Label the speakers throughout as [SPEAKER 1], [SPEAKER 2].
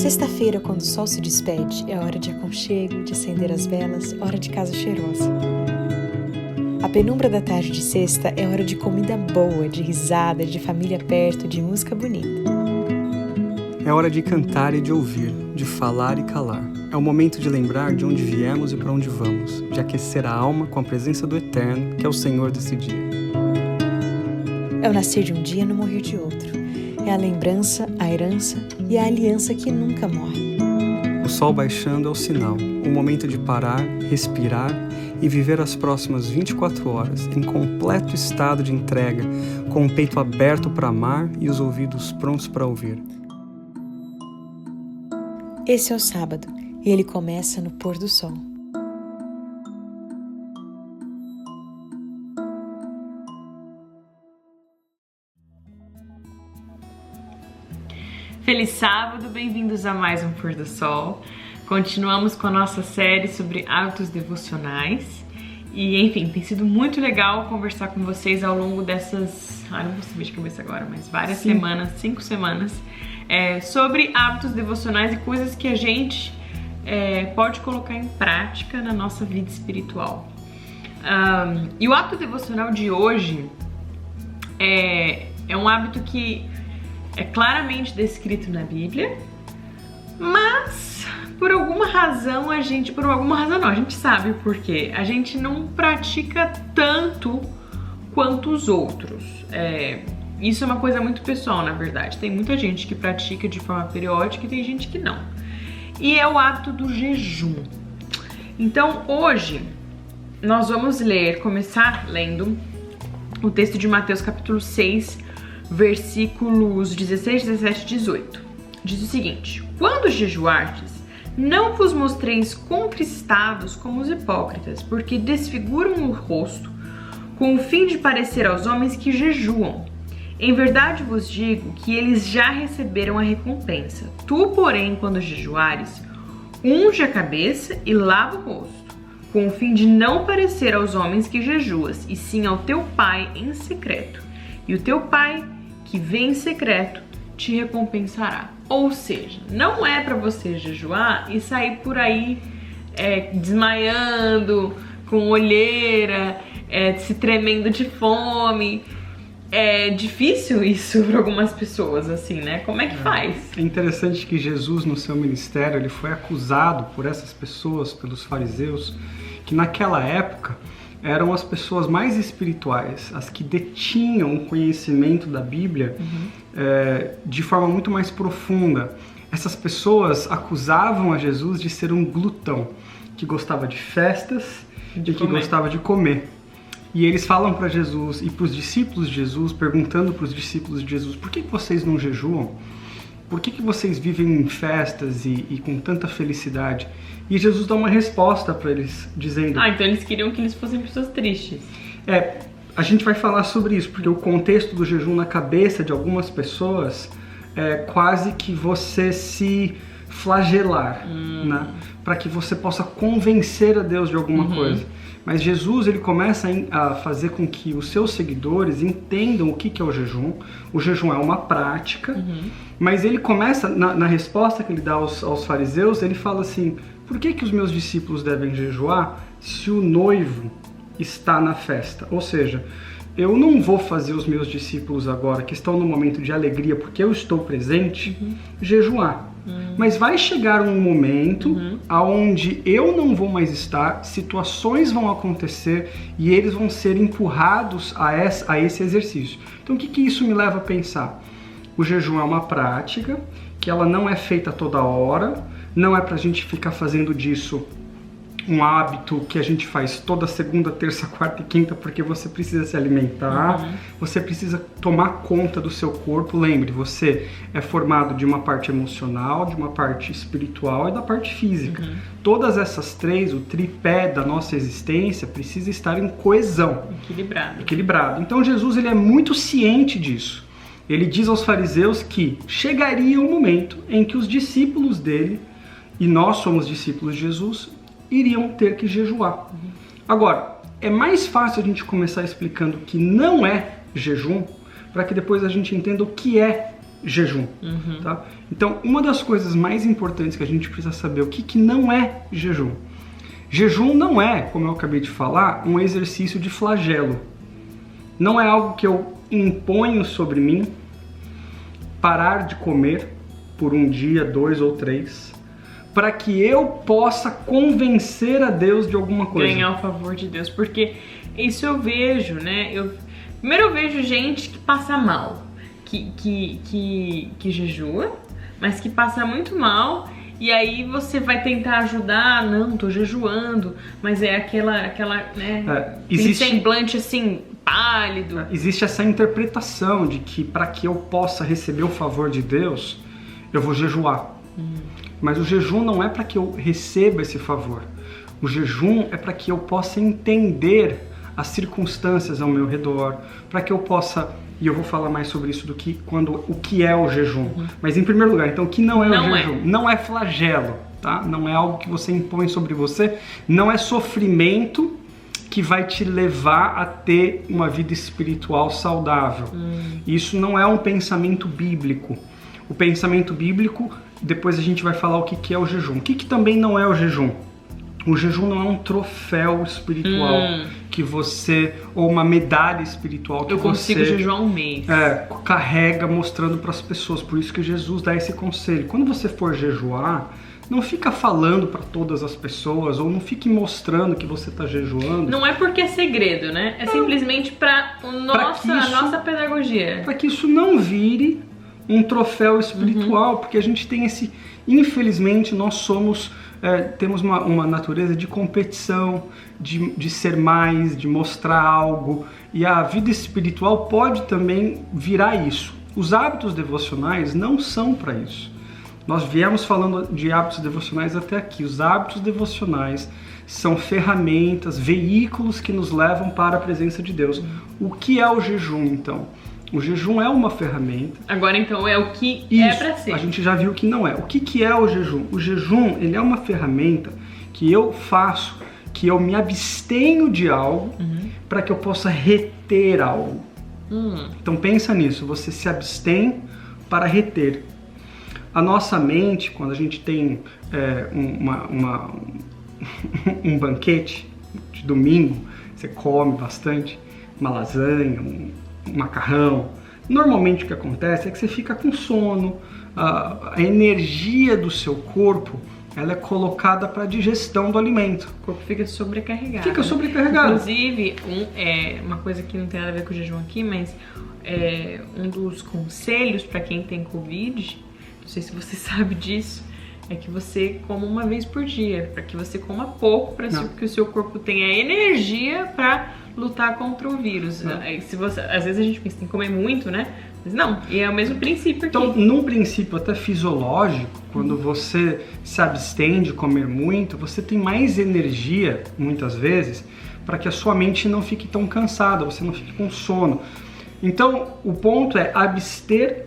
[SPEAKER 1] Sexta-feira, quando o sol se despede, é hora de aconchego, de acender as velas, hora de casa cheirosa. A penumbra da tarde de sexta é hora de comida boa, de risada, de família perto, de música bonita.
[SPEAKER 2] É hora de cantar e de ouvir, de falar e calar. É o momento de lembrar de onde viemos e para onde vamos, de aquecer a alma com a presença do Eterno, que é o Senhor desse dia.
[SPEAKER 1] É o nascer de um dia no morrer de outro. É a lembrança, a herança e a aliança que nunca morre.
[SPEAKER 2] O sol baixando é o sinal, o momento de parar, respirar e viver as próximas 24 horas em completo estado de entrega, com o peito aberto para amar e os ouvidos prontos para ouvir.
[SPEAKER 1] Esse é o sábado e ele começa no pôr do sol.
[SPEAKER 3] Feliz sábado, bem-vindos a mais um Pôr do Sol. Continuamos com a nossa série sobre hábitos devocionais e, enfim, tem sido muito legal conversar com vocês ao longo dessas, não vou saber de cabeça agora, mas várias semanas, 5 semanas, sobre hábitos devocionais e coisas que a gente pode colocar em prática na nossa vida espiritual. E o hábito devocional de hoje é um hábito que é claramente descrito na Bíblia, mas por alguma razão a gente sabe o porquê, a gente não pratica tanto quanto os outros. Isso é uma coisa muito pessoal, na verdade. Tem muita gente que pratica de forma periódica e tem gente que não. E é o hábito do jejum. Então hoje nós vamos começar lendo o texto de Mateus capítulo 6, versículos 16, 17 e 18. Diz o seguinte: quando jejuardes, não vos mostreis contristados como os hipócritas, porque desfiguram o rosto, com o fim de parecer aos homens que jejuam. Em verdade vos digo que eles já receberam a recompensa. Tu, porém, quando jejuares, unge a cabeça e lava o rosto, com o fim de não parecer aos homens que jejuas, e sim ao teu Pai em secreto. E o teu Pai, que vem em secreto, te recompensará. Ou seja, não é para você jejuar e sair por aí desmaiando, com olheira, se tremendo de fome. É difícil isso para algumas pessoas, assim, né? Como é que faz?
[SPEAKER 2] É interessante que Jesus, no seu ministério, ele foi acusado por essas pessoas, pelos fariseus, que naquela época eram as pessoas mais espirituais, as que detinham o conhecimento da Bíblia de forma muito mais profunda. Essas pessoas acusavam a Jesus de ser um glutão, que gostava de festas e que gostava de comer. E eles falam para Jesus e para os discípulos de Jesus, perguntando para os discípulos de Jesus: por que vocês não jejuam? Por que vocês vivem em festas e com tanta felicidade? E Jesus dá uma resposta para eles, dizendo...
[SPEAKER 3] então eles queriam que eles fossem pessoas tristes.
[SPEAKER 2] A gente vai falar sobre isso, porque o contexto do jejum na cabeça de algumas pessoas é quase que você se flagelar, né? Para que você possa convencer a Deus de alguma coisa. Mas Jesus, ele começa a fazer com que os seus seguidores entendam o que é o jejum. O jejum é uma prática, mas ele começa, na resposta que ele dá aos fariseus, ele fala assim: por que os meus discípulos devem jejuar se o noivo está na festa? Ou seja, eu não vou fazer os meus discípulos agora, que estão no momento de alegria, porque eu estou presente, jejuar. Mas vai chegar um momento onde eu não vou mais estar, situações vão acontecer e eles vão ser empurrados a esse exercício. Então o que isso me leva a pensar? O jejum é uma prática, que ela não é feita toda hora, não é pra gente ficar fazendo disso um hábito que a gente faz toda segunda, terça, quarta e quinta, porque você precisa se alimentar, você precisa tomar conta do seu corpo. Lembre, você é formado de uma parte emocional, de uma parte espiritual e da parte física. Todas essas três, o tripé da nossa existência, precisa estar em coesão. Equilibrado. Então Jesus, ele é muito ciente disso. Ele diz aos fariseus que chegaria um momento em que os discípulos dele, e nós somos discípulos de Jesus, iriam ter que jejuar. Agora, é mais fácil a gente começar explicando o que não é jejum, para que depois a gente entenda o que é jejum. Tá? Então, uma das coisas mais importantes que a gente precisa saber, o que não é jejum. Jejum não é, como eu acabei de falar, um exercício de flagelo. Não é algo que eu imponho sobre mim, parar de comer por um dia, 2 ou 3, para que eu possa convencer a Deus de alguma coisa.
[SPEAKER 3] Ganhar o favor de Deus, porque isso eu vejo, né? Primeiro eu vejo gente que passa mal, que jejua, mas que passa muito mal, e aí você vai tentar ajudar, não, tô jejuando, mas é aquela né,
[SPEAKER 2] existe...
[SPEAKER 3] semblante assim, pálido.
[SPEAKER 2] Existe essa interpretação de que para que eu possa receber o favor de Deus, eu vou jejuar. Mas o jejum não é para que eu receba esse favor. O jejum é para que eu possa entender as circunstâncias ao meu redor, para que eu possa, e eu vou falar mais sobre isso o que é o jejum. Mas em primeiro lugar, então, o que não é o jejum? Não é flagelo, tá? Não é algo que você impõe sobre você, não é sofrimento que vai te levar a ter uma vida espiritual saudável. Isso não é um pensamento bíblico. O pensamento bíblico, depois a gente vai falar o que é o jejum. O que também não é o jejum? O jejum não é um troféu espiritual que você, ou uma medalha espiritual que
[SPEAKER 3] eu consigo
[SPEAKER 2] você
[SPEAKER 3] jejuar um mês.
[SPEAKER 2] Carrega mostrando para as pessoas. Por isso que Jesus dá esse conselho. Quando você for jejuar, não fica falando para todas as pessoas, ou não fique mostrando que você está jejuando.
[SPEAKER 3] Não é porque é segredo, né? É simplesmente para a nossa pedagogia.
[SPEAKER 2] Para que isso não vire um troféu espiritual, porque a gente tem esse... Infelizmente, nós somos... temos uma natureza de competição, de ser mais, de mostrar algo. E a vida espiritual pode também virar isso. Os hábitos devocionais não são para isso. Nós viemos falando de hábitos devocionais até aqui. Os hábitos devocionais são ferramentas, veículos que nos levam para a presença de Deus. O que é o jejum, então? O jejum é uma ferramenta.
[SPEAKER 3] Agora, então, é o que é para ser.
[SPEAKER 2] A gente já viu que não é. O que é o jejum? O jejum, ele é uma ferramenta que eu faço, que eu me abstenho de algo para que eu possa reter algo. Então, pensa nisso. Você se abstém para reter. A nossa mente, quando a gente tem um banquete de domingo, você come bastante, uma lasanha, um macarrão. Normalmente o que acontece é que você fica com sono, a energia do seu corpo ela é colocada para a digestão do alimento.
[SPEAKER 3] O corpo fica sobrecarregado.
[SPEAKER 2] Fica sobrecarregado.
[SPEAKER 3] Inclusive, uma coisa que não tem nada a ver com o jejum aqui, mas um dos conselhos para quem tem Covid, não sei se você sabe disso, é que você coma uma vez por dia, para que você coma pouco, para que o seu corpo tenha energia para lutar contra o vírus. Se você, às vezes a gente pensa, tem que comer muito, né? Mas não, e é o mesmo princípio aqui.
[SPEAKER 2] Então, num princípio até fisiológico, quando você se abstém de comer muito, você tem mais energia, muitas vezes, para que a sua mente não fique tão cansada, você não fique com sono. Então, o ponto é abster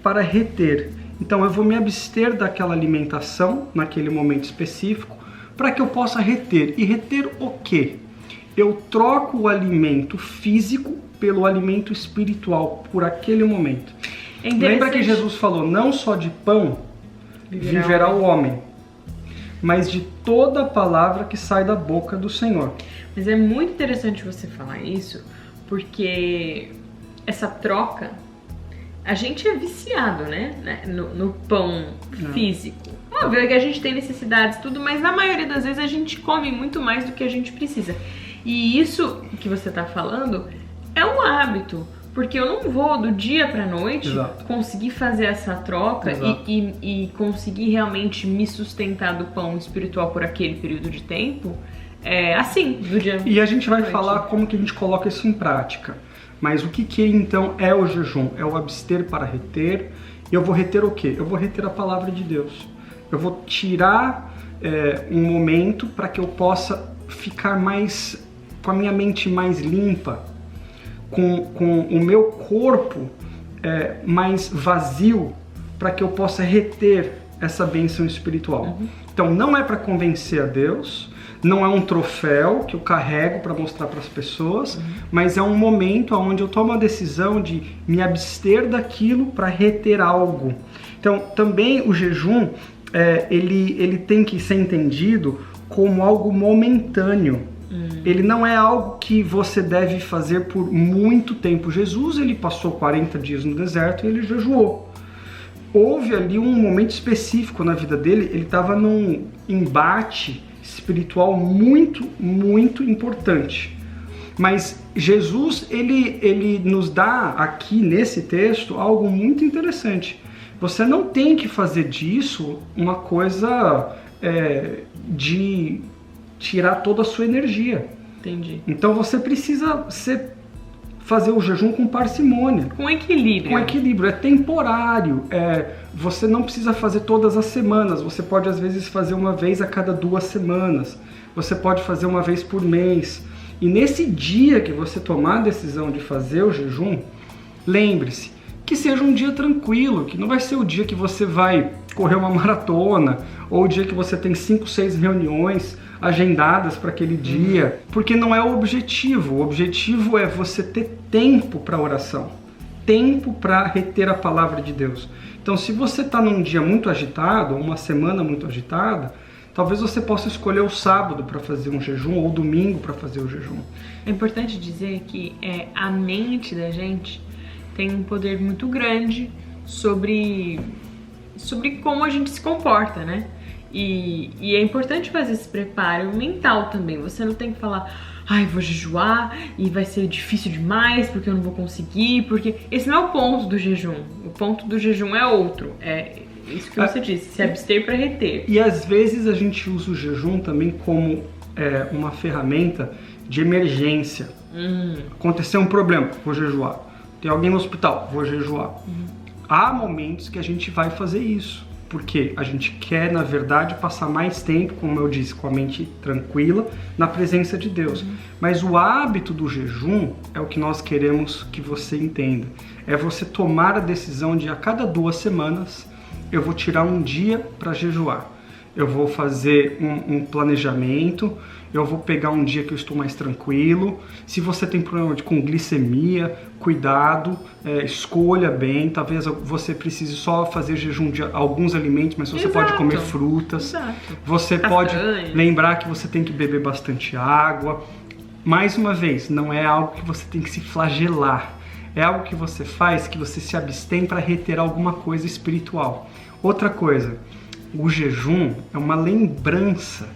[SPEAKER 2] para reter. Então, eu vou me abster daquela alimentação, naquele momento específico, para que eu possa reter. E reter o quê? Eu troco o alimento físico pelo alimento espiritual, por aquele momento. Lembra que Jesus falou, não só de pão viverá o homem, mas de toda a palavra que sai da boca do Senhor.
[SPEAKER 3] Mas é muito interessante você falar isso, porque essa troca, a gente é viciado, né? No pão físico. Óbvio que a gente tem necessidades, tudo, mas na maioria das vezes a gente come muito mais do que a gente precisa. E isso que você tá falando é um hábito, porque eu não vou do dia pra noite conseguir fazer essa troca e conseguir realmente me sustentar do pão espiritual por aquele período de tempo, assim, do dia.
[SPEAKER 2] E a gente vai falar como que a gente coloca isso em prática. Mas o que então é o jejum? É o abster para reter. E eu vou reter o quê? Eu vou reter a palavra de Deus. Eu vou tirar um momento para que eu possa ficar mais com a minha mente mais limpa, com o meu corpo mais vazio, para que eu possa reter essa bênção espiritual. Então não é para convencer a Deus, não é um troféu que eu carrego para mostrar para as pessoas, mas é um momento onde eu tomo a decisão de me abster daquilo para reter algo. Então, também o jejum, ele tem que ser entendido como algo momentâneo. Ele não é algo que você deve fazer por muito tempo. Jesus, ele passou 40 dias no deserto e ele jejuou. Houve ali um momento específico na vida dele, ele estava num embate espiritual muito, muito importante. Mas Jesus, ele nos dá aqui nesse texto algo muito interessante. Você não tem que fazer disso uma coisa de tirar toda a sua energia.
[SPEAKER 3] Entendi.
[SPEAKER 2] Então você precisa fazer o jejum com parcimônia.
[SPEAKER 3] Com equilíbrio.
[SPEAKER 2] Com equilíbrio, é temporário. Você não precisa fazer todas as semanas. Você pode às vezes fazer uma vez a cada 2 semanas. Você pode fazer uma vez por mês. E nesse dia que você tomar a decisão de fazer o jejum, lembre-se que seja um dia tranquilo, que não vai ser o dia que você vai correr uma maratona, ou o dia que você tem 5, 6 reuniões agendadas para aquele dia, porque não é o objetivo. O objetivo é você ter tempo para oração, tempo para reter a palavra de Deus. Então, se você está num dia muito agitado, uma semana muito agitada, talvez você possa escolher o sábado para fazer um jejum ou o domingo para fazer o jejum.
[SPEAKER 3] É importante dizer que a mente da gente tem um poder muito grande sobre como a gente se comporta, né? E é importante fazer esse preparo mental também. Você não tem que falar, ai, vou jejuar e vai ser difícil demais porque eu não vou conseguir, porque esse não é o ponto do jejum. O ponto do jejum é outro. É isso que você disse, se abster para reter.
[SPEAKER 2] E às vezes a gente usa o jejum também como uma ferramenta de emergência. Aconteceu um problema, vou jejuar. Tem alguém no hospital, vou jejuar. Há momentos que a gente vai fazer isso, porque a gente quer, na verdade, passar mais tempo, como eu disse, com a mente tranquila, na presença de Deus. Mas o hábito do jejum é o que nós queremos que você entenda. É você tomar a decisão de a cada 2 semanas eu vou tirar um dia para jejuar. Eu vou fazer um planejamento, eu vou pegar um dia que eu estou mais tranquilo. Se você tem problema com glicemia, cuidado, escolha bem. Talvez você precise só fazer jejum de alguns alimentos, mas você pode comer frutas. Você pode lembrar que você tem que beber bastante água. Mais uma vez, não é algo que você tem que se flagelar. É algo que você faz, que você se abstém para reter alguma coisa espiritual. Outra coisa, o jejum é uma lembrança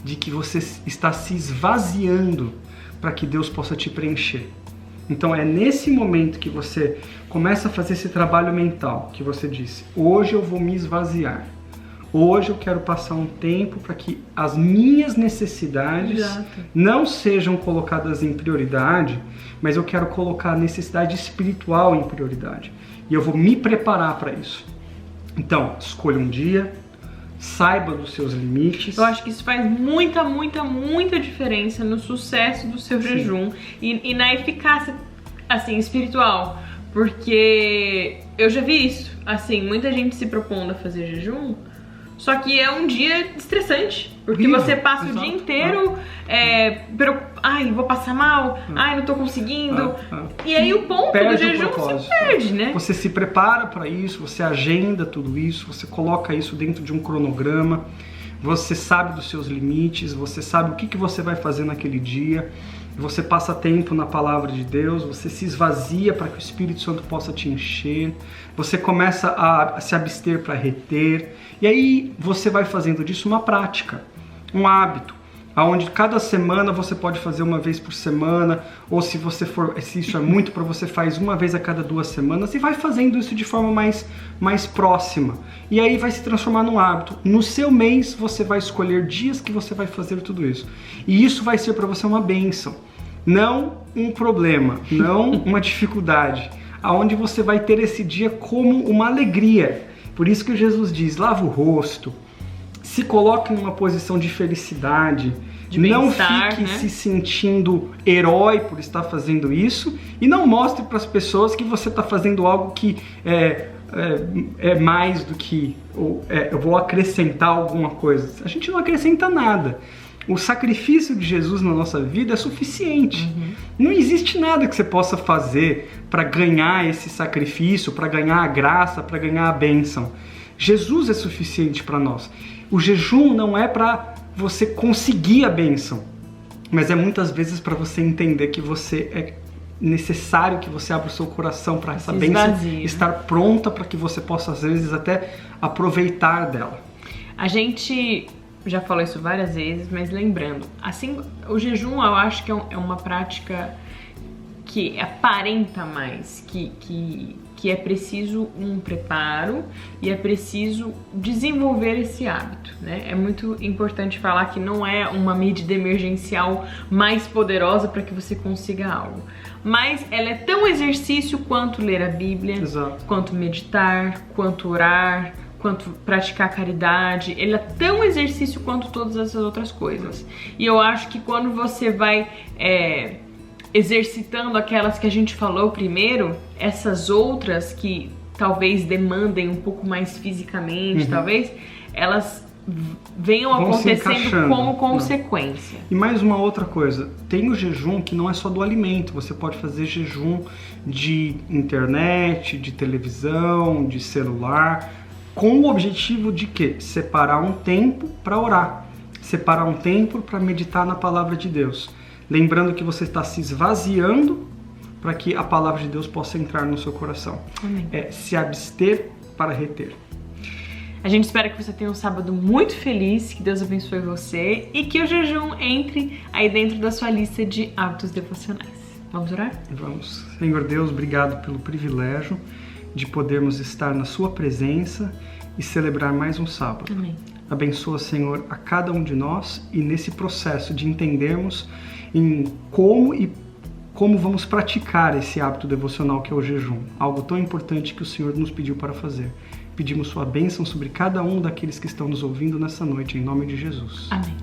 [SPEAKER 2] de que você está se esvaziando para que Deus possa te preencher. Então é nesse momento que você começa a fazer esse trabalho mental, que você disse, hoje eu vou me esvaziar. Hoje eu quero passar um tempo para que as minhas necessidades não sejam colocadas em prioridade, mas eu quero colocar a necessidade espiritual em prioridade. E eu vou me preparar para isso. Então, escolha um dia, saiba dos seus limites.
[SPEAKER 3] Eu acho que isso faz muita, muita, muita diferença no sucesso do seu jejum e na eficácia, assim, espiritual. Porque eu já vi isso, assim, muita gente se propondo a fazer jejum, só que é um dia estressante, porque você passa o dia inteiro ai, vou passar mal, ai, não tô conseguindo. E aí o ponto do jejum você perde, né?
[SPEAKER 2] Você se prepara para isso, você agenda tudo isso, você coloca isso dentro de um cronograma, você sabe dos seus limites, você sabe o que você vai fazer naquele dia, você passa tempo na palavra de Deus, você se esvazia para que o Espírito Santo possa te encher, você começa a se abster para reter, e aí você vai fazendo disso uma prática, um hábito, onde cada semana você pode fazer uma vez por semana, ou se isso é muito para você, faz uma vez a cada 2 semanas, e vai fazendo isso de forma mais próxima. E aí vai se transformar num hábito. No seu mês você vai escolher dias que você vai fazer tudo isso. E isso vai ser para você uma bênção, não um problema, não uma dificuldade, aonde você vai ter esse dia como uma alegria. Por isso que Jesus diz, lava o rosto, se coloque numa posição de felicidade, não fique se sentindo herói por estar fazendo isso, e não mostre para as pessoas que você está fazendo algo que é mais do que eu vou acrescentar alguma coisa. A gente não acrescenta nada. O sacrifício de Jesus na nossa vida é suficiente. Não existe nada que você possa fazer para ganhar esse sacrifício, para ganhar a graça, para ganhar a bênção. Jesus é suficiente para nós. O jejum não é para você conseguir a bênção, mas é muitas vezes para você entender que você é necessário que você abra o seu coração para essa bênção estar pronta para que você possa, às vezes, até aproveitar dela.
[SPEAKER 3] A gente já falou isso várias vezes, mas lembrando, assim, o jejum eu acho que é uma prática que aparenta mais, que é preciso um preparo e é preciso desenvolver esse hábito, né? É muito importante falar que não é uma medida emergencial mais poderosa para que você consiga algo, mas ela é tão exercício quanto ler a Bíblia,
[SPEAKER 2] Exato.
[SPEAKER 3] quanto meditar, quanto orar, quanto praticar caridade. Ele é tão exercício quanto todas essas outras coisas. E eu acho que quando você vai exercitando aquelas que a gente falou primeiro, essas outras que talvez demandem um pouco mais fisicamente, talvez, elas venham acontecendo como consequência.
[SPEAKER 2] E mais uma outra coisa, tem o jejum que não é só do alimento, você pode fazer jejum de internet, de televisão, de celular, com o objetivo de quê? Separar um tempo para orar, separar um tempo para meditar na palavra de Deus. Lembrando que você está se esvaziando para que a palavra de Deus possa entrar no seu coração.
[SPEAKER 3] Amém.
[SPEAKER 2] É se abster para reter.
[SPEAKER 3] A gente espera que você tenha um sábado muito feliz, que Deus abençoe você e que o jejum entre aí dentro da sua lista de hábitos devocionais. Vamos orar?
[SPEAKER 2] Vamos. Senhor Deus, obrigado pelo privilégio de podermos estar na sua presença e celebrar mais um sábado.
[SPEAKER 3] Amém.
[SPEAKER 2] Abençoa, Senhor, a cada um de nós e nesse processo de entendermos em como vamos praticar esse hábito devocional que é o jejum. Algo tão importante que o Senhor nos pediu para fazer. Pedimos sua bênção sobre cada um daqueles que estão nos ouvindo nessa noite, em nome de Jesus.
[SPEAKER 3] Amém.